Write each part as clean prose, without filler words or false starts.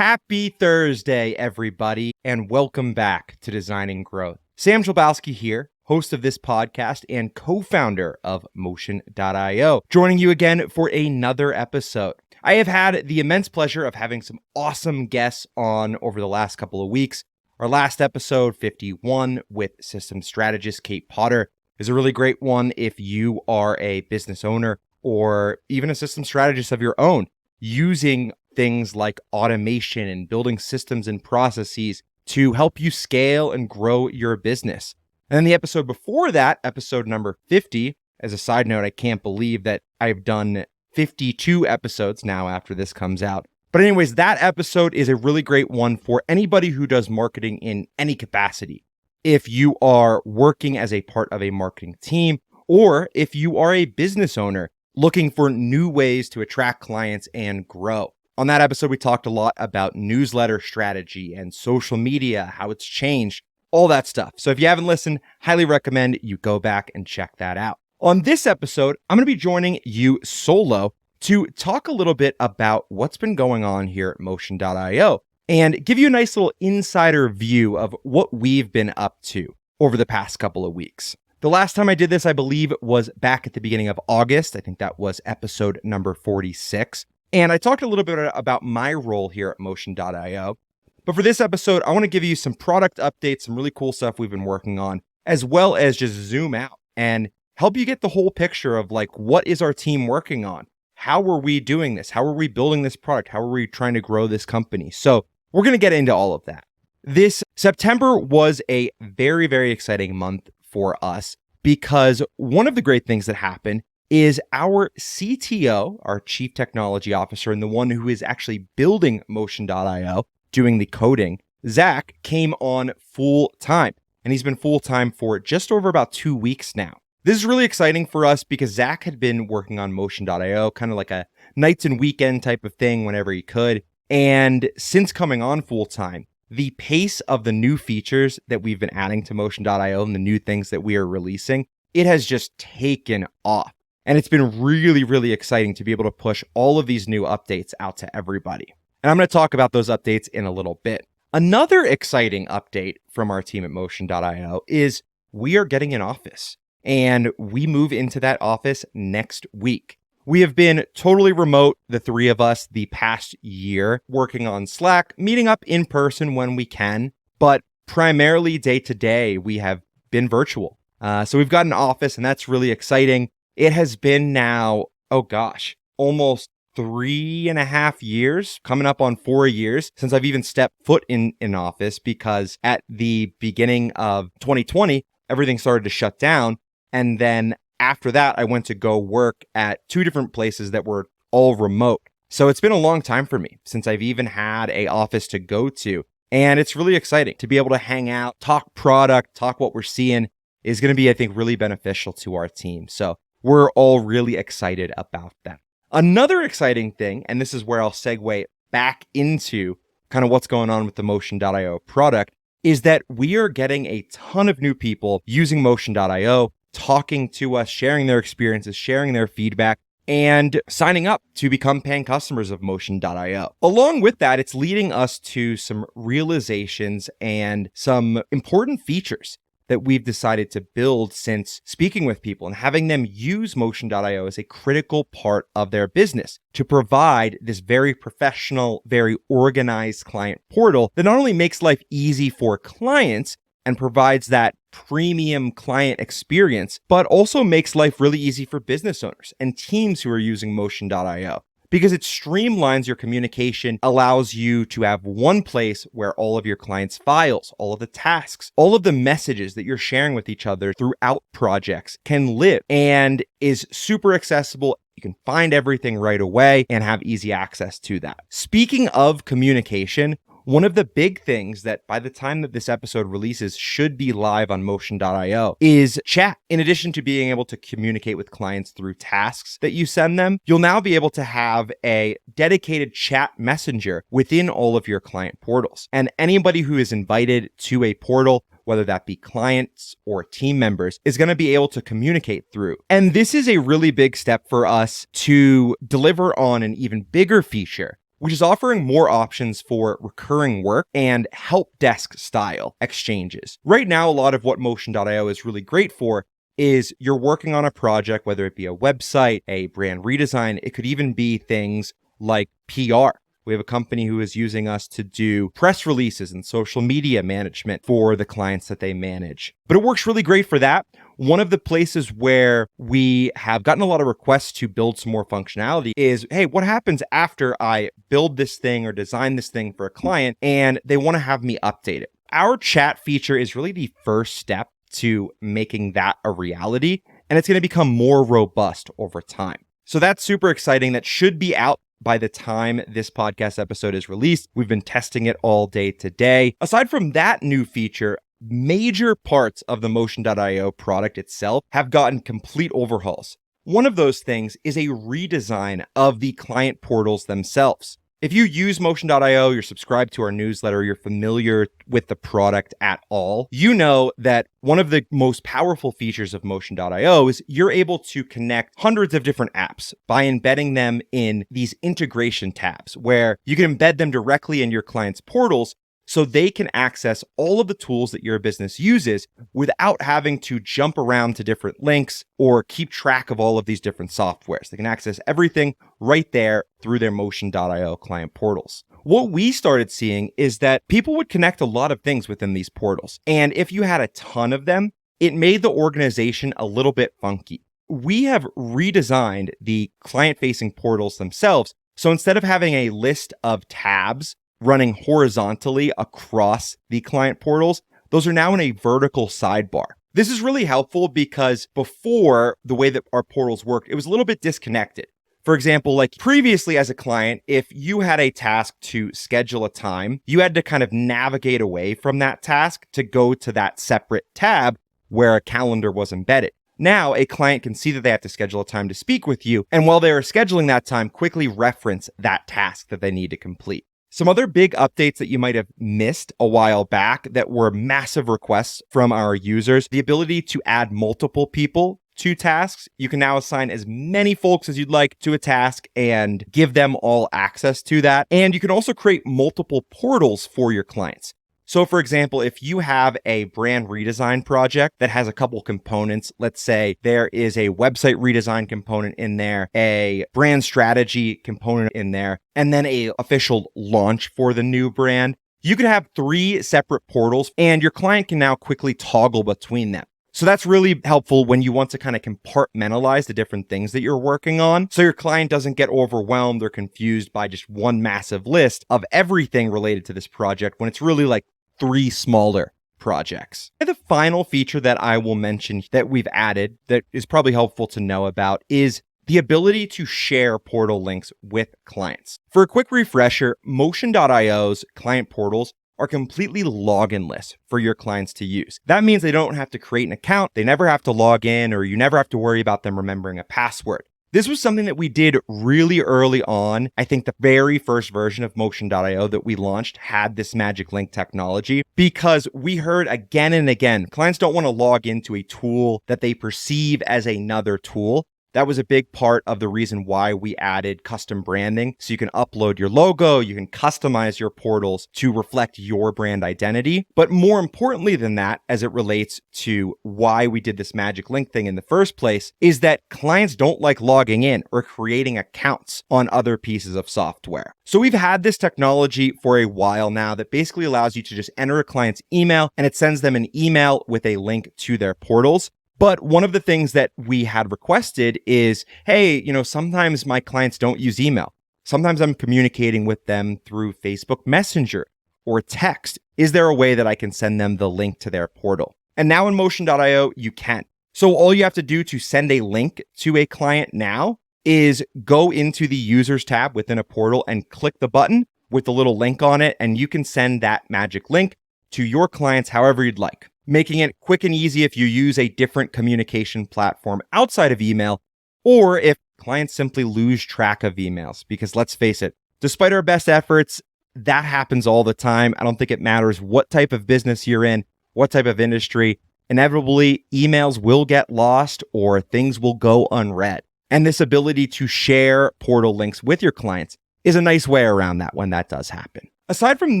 Happy Thursday, everybody, and welcome back to Designing Growth. Sam Chlebowski here, host of this podcast and co-founder of Motion.io, joining you again for another episode. I have had the immense pleasure of having some awesome guests on over the last couple of weeks. Our last episode, 51, with system strategist Kate Potter, is a really great one if you are a business owner or even a system strategist of your own, using things like automation and building systems and processes to help you scale and grow your business. And then the episode before that, episode number 50, as a side note, I can't believe that I've done 52 episodes now after this comes out. But anyways, that episode is a really great one for anybody who does marketing in any capacity. If you are working as a part of a marketing team, or if you are a business owner looking for new ways to attract clients and grow. On that episode, we talked a lot about newsletter strategy and social media, how it's changed, all that stuff. So if you haven't listened, highly recommend you go back and check that out. On this episode, I'm going to be joining you solo to talk a little bit about what's been going on here at Motion.io and give you a nice little insider view of what we've been up to over the past couple of weeks. The last time I did this, I believe, was back at the beginning of August. I think that was episode number 46. And I talked a little bit about my role here at Motion.io. But for this episode, I want to give you some product updates, some really cool stuff we've been working on, as well as just zoom out and help you get the whole picture of like, what is our team working on? How are we doing this? How are we building this product? How are we trying to grow this company? So we're going to get into all of that. This September was a very, very exciting month for us because one of the great things that happened is our CTO, our Chief Technology Officer, and the one who is actually building Motion.io, doing the coding, Zach, came on full time. And he's been full time for just over about 2 weeks now. This is really exciting for us because Zach had been working on Motion.io, kind of like a nights and weekend type of thing whenever he could. And since coming on full time, the pace of the new features that we've been adding to Motion.io and the new things that we are releasing, it has just taken off. And it's been really, really exciting to be able to push all of these new updates out to everybody. And I'm going to talk about those updates in a little bit. Another exciting update from our team at Motion.io is we are getting an office. And we move into that office next week. We have been totally remote, the three of us, the past year, working on Slack, meeting up in person when we can, but primarily day to day, we have been virtual. So we've got an office, and that's really exciting. It has been now, almost 3.5 years, coming up on 4 years since I've even stepped foot in an office, because at the beginning of 2020, everything started to shut down. And then after that, I went to go work at 2 different places that were all remote. So it's been a long time for me since I've even had an office to go to. And it's really exciting to be able to hang out, talk product, talk what we're seeing is going to be, I think, really beneficial to our team. So we're all really excited about that. Another exciting thing, and this is where I'll segue back into kind of what's going on with the Motion.io product, is that we are getting a ton of new people using Motion.io, talking to us, sharing their experiences, sharing their feedback, and signing up to become paying customers of Motion.io. Along with that, it's leading us to some realizations and some important features that we've decided to build since speaking with people and having them use Motion.io as a critical part of their business to provide this very professional, very organized client portal that not only makes life easy for clients and provides that premium client experience, but also makes life really easy for business owners and teams who are using Motion.io. Because it streamlines your communication, allows you to have one place where all of your clients' files, all of the tasks, all of the messages that you're sharing with each other throughout projects can live, and is super accessible. You can find everything right away and have easy access to that. Speaking of communication, one of the big things that by the time that this episode releases should be live on Motion.io is chat. In addition to being able to communicate with clients through tasks that you send them, you'll now be able to have a dedicated chat messenger within all of your client portals. And anybody who is invited to a portal, whether that be clients or team members, is going to be able to communicate through. And this is a really big step for us to deliver on an even bigger feature which is offering more options for recurring work and help desk style exchanges. Right now, a lot of what Motion.io is really great for is you're working on a project, whether it be a website, a brand redesign, it could even be things like PR. We have a company who is using us to do press releases and social media management for the clients that they manage. But it works really great for that. One of the places where we have gotten a lot of requests to build some more functionality is, hey, what happens after I build this thing or design this thing for a client and they want to have me update it? Our chat feature is really the first step to making that a reality, and it's going to become more robust over time. So that's super exciting. That should be out by the time this podcast episode is released. We've been testing it all day today. Aside from that new feature, major parts of the Motion.io product itself have gotten complete overhauls. One of those things is a redesign of the client portals themselves. If you use Motion.io, you're subscribed to our newsletter, you're familiar with the product at all, you know that one of the most powerful features of Motion.io is you're able to connect hundreds of different apps by embedding them in these integration tabs where you can embed them directly in your clients' portals so they can access all of the tools that your business uses without having to jump around to different links or keep track of all of these different softwares. They can access everything right there through their Motion.io client portals. What we started seeing is that people would connect a lot of things within these portals. And if you had a ton of them, it made the organization a little bit funky. We have redesigned the client-facing portals themselves. So instead of having a list of tabs running horizontally across the client portals, those are now in a vertical sidebar. This is really helpful because before, the way that our portals worked, it was a little bit disconnected. For example, like previously as a client, if you had a task to schedule a time, you had to kind of navigate away from that task to go to that separate tab where a calendar was embedded. Now, a client can see that they have to schedule a time to speak with you, and while they are scheduling that time, quickly reference that task that they need to complete. Some other big updates that you might have missed a while back that were massive requests from our users, the ability to add multiple people to tasks. You can now assign as many folks as you'd like to a task and give them all access to that. And you can also create multiple portals for your clients. So for example, if you have a brand redesign project that has a couple components, let's say there is a website redesign component in there, a brand strategy component in there, and then a official launch for the new brand, you could have 3 separate portals and your client can now quickly toggle between them. So that's really helpful when you want to kind of compartmentalize the different things that you're working on, so your client doesn't get overwhelmed or confused by just one massive list of everything related to this project when it's really like 3 smaller projects. And the final feature that I will mention that we've added that is probably helpful to know about is the ability to share portal links with clients. For a quick refresher, Motion.io's client portals are completely login-less for your clients to use. That means they don't have to create an account, they never have to log in, or you never have to worry about them remembering a password. This was something that we did really early on. I think the very first version of Motion.io that we launched had this magic link technology because we heard again and again, clients don't want to log into a tool that they perceive as another tool. That was a big part of the reason why we added custom branding. So you can upload your logo, you can customize your portals to reflect your brand identity. But more importantly than that, as it relates to why we did this magic link thing in the first place, is that clients don't like logging in or creating accounts on other pieces of software. So we've had this technology for a while now that basically allows you to just enter a client's email and it sends them an email with a link to their portals. But one of the things that we had requested is, hey, sometimes my clients don't use email. Sometimes I'm communicating with them through Facebook Messenger or text. Is there a way that I can send them the link to their portal? And now in Motion.io, you can. So all you have to do to send a link to a client now is go into the users tab within a portal and click the button with the little link on it. And you can send that magic link to your clients however you'd like, making it quick and easy if you use a different communication platform outside of email, or if clients simply lose track of emails. Because let's face it, despite our best efforts, that happens all the time. I don't think it matters what type of business you're in, what type of industry. Inevitably, emails will get lost or things will go unread. And this ability to share portal links with your clients is a nice way around that when that does happen. Aside from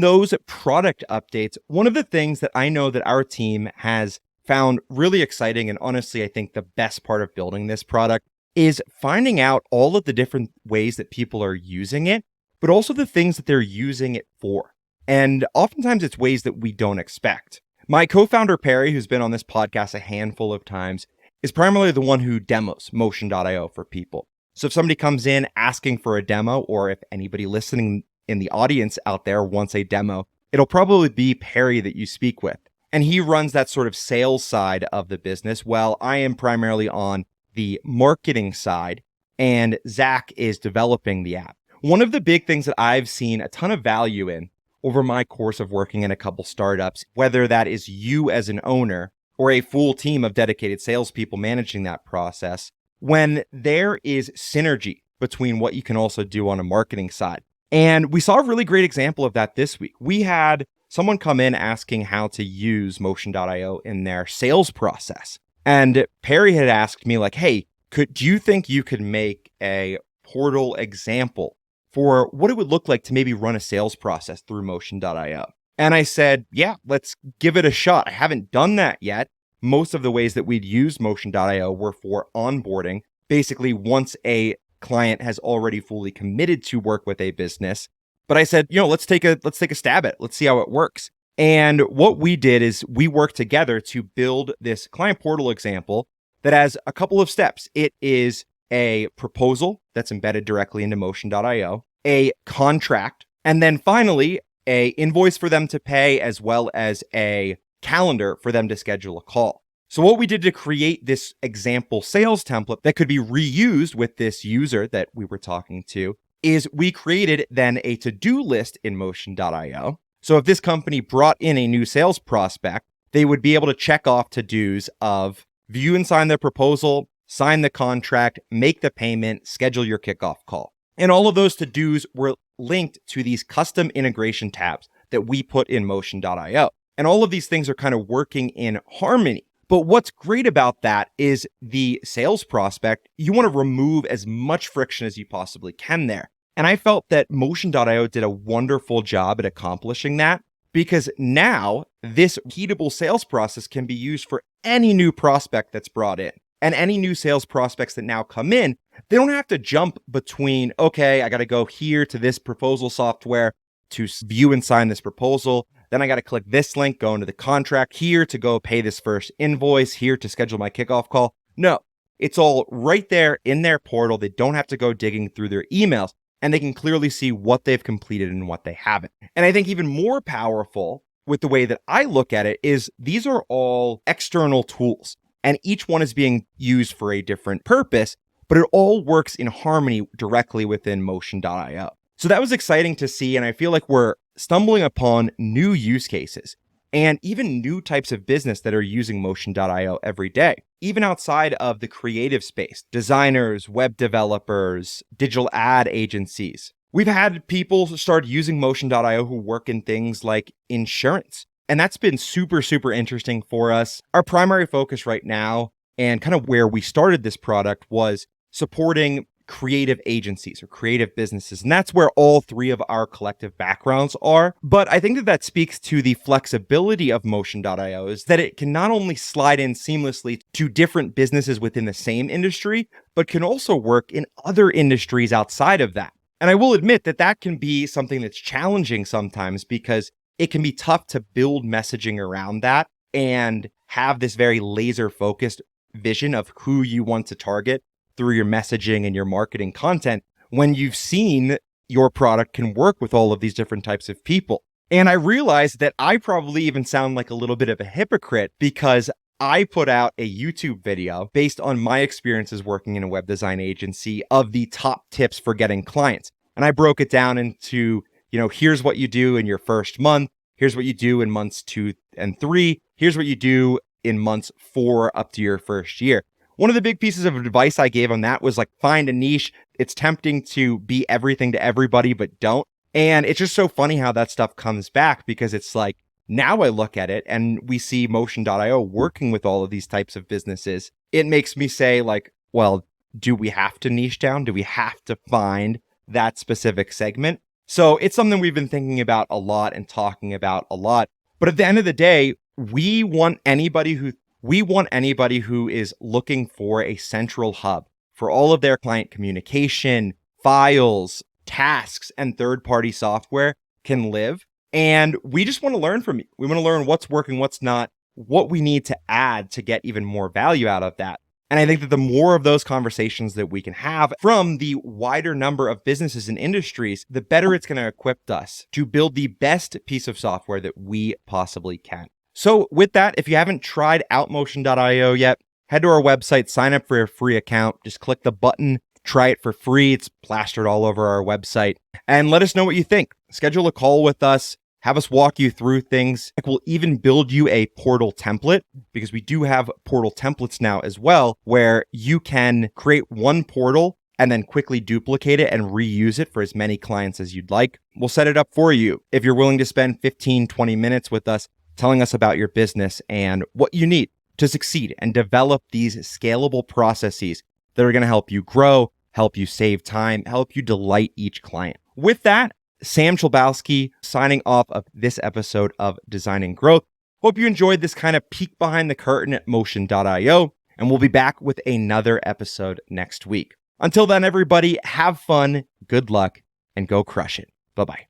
those product updates, one of the things that I know that our team has found really exciting, and honestly, I think the best part of building this product, is finding out all of the different ways that people are using it, but also the things that they're using it for. And oftentimes it's ways that we don't expect. My co-founder, Perry, who's been on this podcast a handful of times, is primarily the one who demos Motion.io for people. So if somebody comes in asking for a demo, or if anybody listening in the audience out there wants a demo, it'll probably be Perry that you speak with. And he runs that sort of sales side of the business, while I am primarily on the marketing side, and Zach is developing the app. One of the big things that I've seen a ton of value in over my course of working in a couple startups, whether that is you as an owner or a full team of dedicated salespeople managing that process, when there is synergy between what you can also do on a marketing side. And we saw a really great example of that this week. We had someone come in asking how to use Motion.io in their sales process. And Perry had asked me like, hey, do you think you could make a portal example for what it would look like to maybe run a sales process through Motion.io? And I said, yeah, let's give it a shot. I haven't done that yet. Most of the ways that we'd use Motion.io were for onboarding. Basically, once a client has already fully committed to work with a business. But I said, let's take a stab at it. Let's see how it works. And what we did is we worked together to build this client portal example that has a couple of steps. It is a proposal that's embedded directly into Motion.io, a contract, and then finally a invoice for them to pay, as well as a calendar for them to schedule a call. So what we did to create this example sales template that could be reused with this user that we were talking to is we created then a to-do list in Motion.io. So if this company brought in a new sales prospect, they would be able to check off to-dos of view and sign their proposal, sign the contract, make the payment, schedule your kickoff call. And all of those to-dos were linked to these custom integration tabs that we put in Motion.io. And all of these things are kind of working in harmony. But what's great about that is the sales prospect, you want to remove as much friction as you possibly can there. And I felt that Motion.io did a wonderful job at accomplishing that, because now this repeatable sales process can be used for any new prospect that's brought in. And any new sales prospects that now come in, they don't have to jump between, okay, I got to go here to this proposal software to view and sign this proposal. Then I got to click this link, go into the contract, here to go pay this first invoice, here to schedule my kickoff call. No, it's all right there in their portal. They don't have to go digging through their emails, and they can clearly see what they've completed and what they haven't. And I think even more powerful with the way that I look at it is these are all external tools, and each one is being used for a different purpose, but it all works in harmony directly within Motion.io. So that was exciting to see, and I feel like we're stumbling upon new use cases and even new types of business that are using Motion.io every day, even outside of the creative space, designers, web developers, digital ad agencies. We've had people start using Motion.io who work in things like insurance, and that's been super, super interesting for us. Our primary focus right now, and kind of where we started this product, was supporting creative agencies or creative businesses. And that's where all three of our collective backgrounds are. But I think that speaks to the flexibility of Motion.io, is that it can not only slide in seamlessly to different businesses within the same industry, but can also work in other industries outside of that. And I will admit that that can be something that's challenging sometimes, because it can be tough to build messaging around that and have this very laser focused vision of who you want to target through your messaging and your marketing content when you've seen your product can work with all of these different types of people. And I realized that I probably even sound like a little bit of a hypocrite, because I put out a YouTube video based on my experiences working in a web design agency of the top tips for getting clients. And I broke it down into, here's what you do in your first month. Here's what you do in months 2 and 3. Here's what you do in months 4 up to your first year. One of the big pieces of advice I gave on that was like, find a niche. It's tempting to be everything to everybody, but don't. And it's just so funny how that stuff comes back, because it's like, now I look at it and we see Motion.io working with all of these types of businesses. It makes me say like, well, do we have to niche down? Do we have to find that specific segment. So it's something we've been thinking about a lot and talking about a lot. But at the end of the day, we want anybody who is looking for a central hub for all of their client communication, files, tasks, and third-party software can live. And we just want to learn from you. We want to learn what's working, what's not, what we need to add to get even more value out of that. And I think that the more of those conversations that we can have from the wider number of businesses and industries, the better it's going to equip us to build the best piece of software that we possibly can. So with that, if you haven't tried out Motion.io yet, head to our website, sign up for a free account, just click the button, try it for free. It's plastered all over our website, and let us know what you think. Schedule a call with us. Have us walk you through things. We'll even build you a portal template, because we do have portal templates now as well, where you can create one portal and then quickly duplicate it and reuse it for as many clients as you'd like. We'll set it up for you if you're willing to spend 15, 20 minutes with us telling us about your business and what you need to succeed and develop these scalable processes that are going to help you grow, help you save time, help you delight each client. With that, Sam Chlebowski signing off of this episode of Designing Growth. Hope you enjoyed this kind of peek behind the curtain at Motion.io, and we'll be back with another episode next week. Until then, everybody, have fun, good luck, and go crush it. Bye-bye.